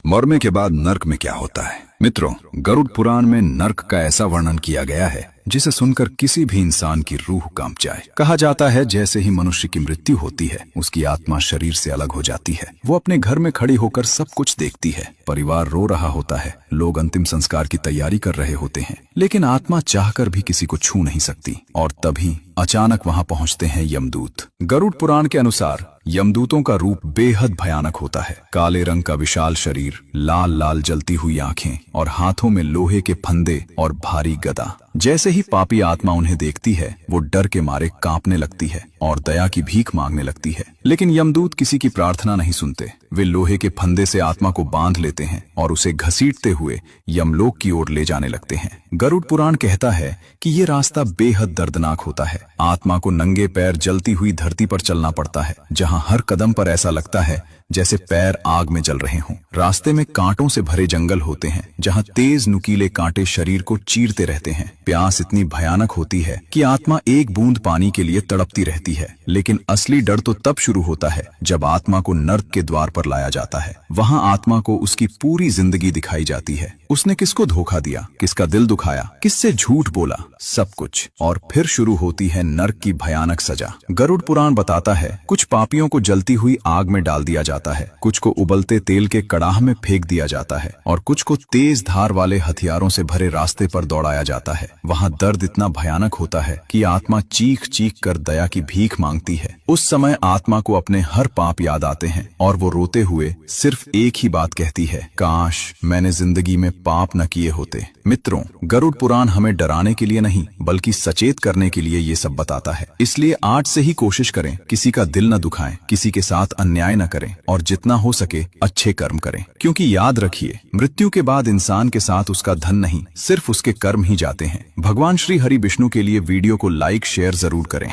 मरने के बाद नर्क में क्या होता है? मित्रों, गरुड़ पुराण में नर्क का ऐसा वर्णन किया गया है जिसे सुनकर किसी भी इंसान की रूह कांप जाए। कहा जाता है जैसे ही मनुष्य की मृत्यु होती है उसकी आत्मा शरीर से अलग हो जाती है। वो अपने घर में खड़ी होकर सब कुछ देखती है। परिवार रो रहा होता है, लोग अंतिम संस्कार की तैयारी कर रहे होते हैं, लेकिन आत्मा चाहकर भी किसी को छू नहीं सकती। और तभी अचानक वहां पहुंचते हैं यमदूत। गरुड़ पुराण के अनुसार यमदूतों का रूप बेहद भयानक होता है। काले रंग का विशाल शरीर, लाल लाल जलती हुई आंखें और हाथों में लोहे के फंदे और भारी गदा। जैसे ही पापी आत्मा उन्हें देखती है वो डर के मारे कांपने लगती है और दया की भीख मांगने लगती है। लेकिन यमदूत किसी की प्रार्थना नहीं सुनते। वे लोहे के फंदे से आत्मा को बांध लेते हैं और उसे घसीटते हुए यमलोक की ओर ले जाने लगते हैं। गरुड़ पुराण कहता है कि ये रास्ता बेहद दर्दनाक होता है। आत्मा को नंगे पैर जलती हुई धरती पर चलना पड़ता है, जहां हर कदम पर ऐसा लगता है जैसे पैर आग में जल रहे हों। रास्ते में कांटों से भरे जंगल होते हैं, जहां तेज नुकीले कांटे शरीर को चीरते रहते हैं। प्यास इतनी भयानक होती है कि आत्मा एक बूंद पानी के लिए तड़पती रहती है। लेकिन असली डर तो तब शुरू होता है जब आत्मा को नर्क के द्वार पर लाया जाता है। वहां आत्मा को उसकी पूरी जिंदगी दिखाई जाती है। उसने किसको धोखा दिया, किसका दिल दुखाया, किससे झूठ बोला, सब कुछ। और फिर शुरू होती है नर्क की भयानक सजा। गरुड़ पुराण बताता है कुछ पापियों को जलती हुई आग में डाल दिया जाता है, कुछ को उबलते तेल के कड़ाह में फेंक दिया जाता है और कुछ को तेज धार वाले हथियारों से भरे रास्ते पर दौड़ाया जाता है। वहां दर्द इतना भयानक होता है कि आत्मा चीख चीख कर दया की भीख मांगती है। उस समय आत्मा को अपने हर पाप याद आते हैं और वो रोते हुए सिर्फ एक ही बात कहती है, काश मैंने जिंदगी में पाप न किए होते। मित्रों, गरुड़ पुराण हमें डराने के लिए नहीं बल्कि सचेत करने के लिए ये सब बताता है। इसलिए आज से ही कोशिश करें किसी का दिल न दुखाएं, किसी के साथ अन्याय न करें और जितना हो सके अच्छे कर्म करें। क्योंकि याद रखिए, मृत्यु के बाद इंसान के साथ उसका धन नहीं, सिर्फ उसके कर्म ही जाते हैं। भगवान श्री हरि विष्णु के लिए वीडियो को लाइक शेयर जरूर करें।